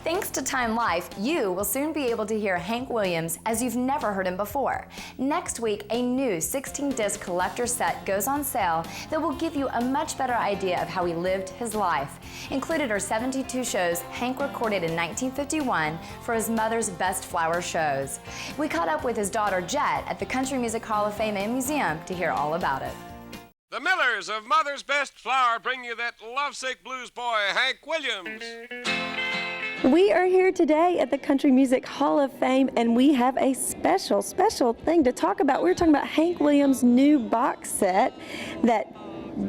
Thanks to Time Life, you will soon be able to hear Hank Williams as you've never heard him before. Next week, a new 16-disc collector set goes on sale that will give you a much better idea of how he lived his life. Included are 72 shows Hank recorded in 1951 for his mother's best flower shows. We caught up with his daughter Jet at the Country Music Hall of Fame and Museum to hear all about it. The Millers of Mother's Best Flower bring you that lovesick blues boy, Hank Williams. We are here today at the Country Music Hall of Fame, and we have a special thing to talk about. We're talking about Hank Williams' new box set that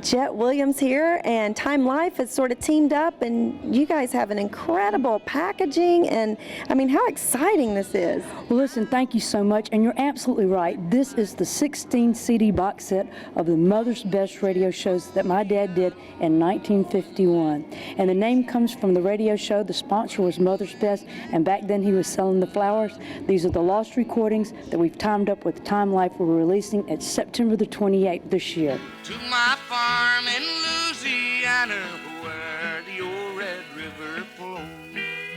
Jet Williams here and Time Life has sort of teamed up, and you guys have an incredible packaging, and I mean, how exciting this is. Well, listen, thank you so much, and you're absolutely right. This is the 16 CD box set of the Mother's Best radio shows that my dad did in 1951. And the name comes from the radio show. The sponsor was Mother's Best, and back then he was selling the flowers. These are the lost recordings that we've timed up with Time Life. We're releasing at September the 28th this year. To my farm in Louisiana, where the old Red River flows.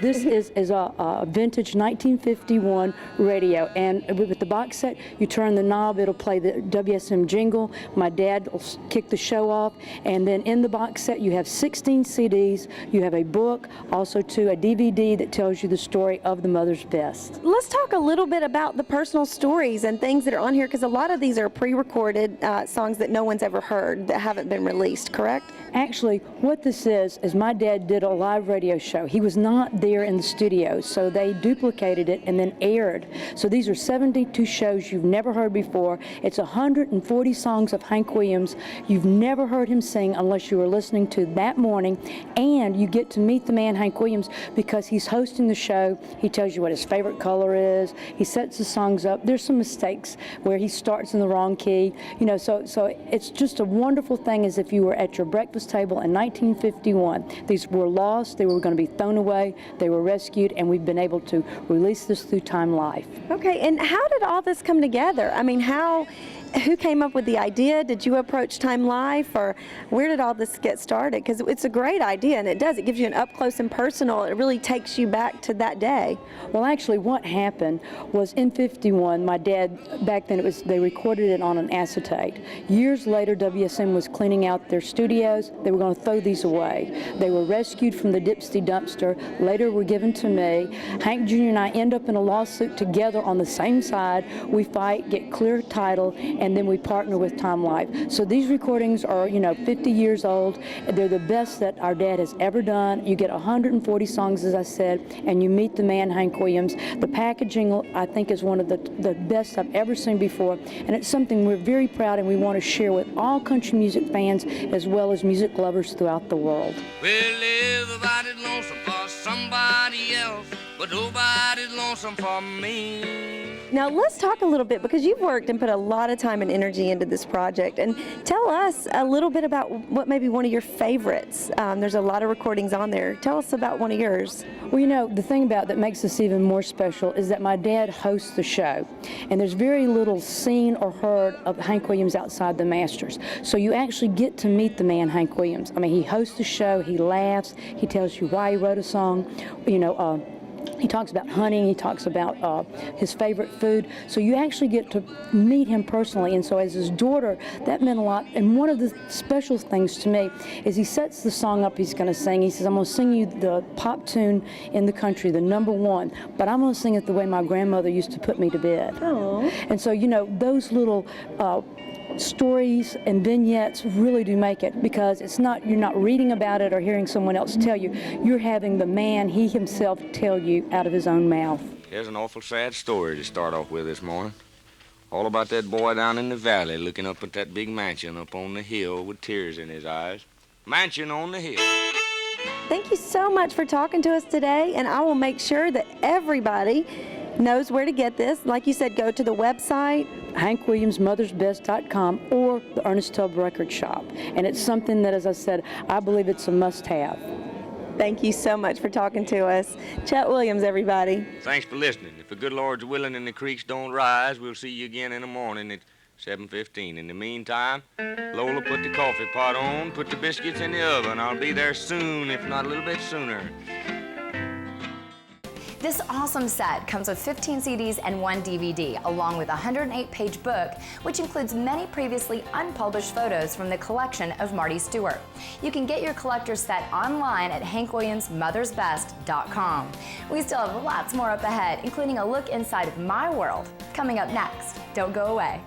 This is a vintage 1951 radio, and with the box set, you turn the knob, it'll play the WSM jingle. My dad will kick the show off, and then in the box set you have 16 CDs, you have a book, also too a DVD that tells you the story of the Mother's Best. Let's talk a little bit about the personal stories and things that are on here, because a lot of these are pre-recorded songs that no one's ever heard that haven't been released, correct? Actually, what this is my dad did a live radio show. He was not there in the studio, so they duplicated it and then aired. So these are 72 shows you've never heard before. It's 140 songs of Hank Williams you've never heard him sing unless you were listening to that morning, and you get to meet the man Hank Williams because he's hosting the show. He tells you what his favorite color is. He sets the songs up. There's some mistakes where he starts in the wrong key. You know, so it's just a wonderful thing, as if you were at your breakfast table in 1951. These were lost. They were going to be thrown away. They were rescued, and we've been able to release this through Time Life. Okay, and how did all this come together? I mean, who came up with the idea? Did you approach Time Life, or where did all this get started? Because it's a great idea, and it gives you an up close and personal. It really takes you back to that day. Well, actually, what happened was in '51, my dad, back then they recorded it on an acetate. Years later, WSM was cleaning out their studios. They were going to throw these away. They were rescued from the Dipsy dumpster, later were given to me. Hank Jr. and I end up in a lawsuit together on the same side. We fight, get clear title, and then we partner with Time Life. So these recordings are, 50 years old. They're the best that our dad has ever done. You get 140 songs, as I said, and you meet the man Hank Williams. The packaging, I think, is one of the best I've ever seen before, and it's something we're very proud and we want to share with all country music fans as well as music lovers throughout the world. Well, everybody's lonesome for somebody else, but nobody's lonesome for me. Now let's talk a little bit, because you've worked and put a lot of time and energy into this project, and tell us a little bit about what may be one of your favorites. There's a lot of recordings on there. Tell us about one of yours. Well, the thing about that makes this even more special is that my dad hosts the show, and there's very little seen or heard of Hank Williams outside the Masters. So you actually get to meet the man Hank Williams. I mean, he hosts the show, he laughs, he tells you why he wrote a song, he talks about hunting, he talks about his favorite food, so you actually get to meet him personally. And so as his daughter, that meant a lot. And one of the special things to me is he sets the song up he's going to sing. He says, I'm going to sing you the pop tune in the country, the #1, but I'm going to sing it the way my grandmother used to put me to bed. Oh. And so, those little stories and vignettes really do make it, because you're not reading about it or hearing someone else tell you. You're having the man, he himself, tell you out of his own mouth. Here's an awful sad story to start off with this morning. All about that boy down in the valley looking up at that big mansion up on the hill with tears in his eyes. Mansion on the hill. Thank you so much for talking to us today, and I will make sure that everybody knows where to get this. Like you said, go to the website, HankWilliamsMothersBest.com, or the Ernest Tubb Record Shop. And it's something that, as I said, I believe it's a must-have. Thank you so much for talking to us. Chet Williams, everybody. Thanks for listening. If the good Lord's willing and the creeks don't rise, we'll see you again in the morning at 7:15. In the meantime, Lola, put the coffee pot on, put the biscuits in the oven. I'll be there soon, if not a little bit sooner. This awesome set comes with 15 CDs and 1 DVD, along with a 108-page book, which includes many previously unpublished photos from the collection of Marty Stuart. You can get your collector's set online at hankwilliamsmothersbest.com. We still have lots more up ahead, including a look inside of my world, coming up next. Don't go away.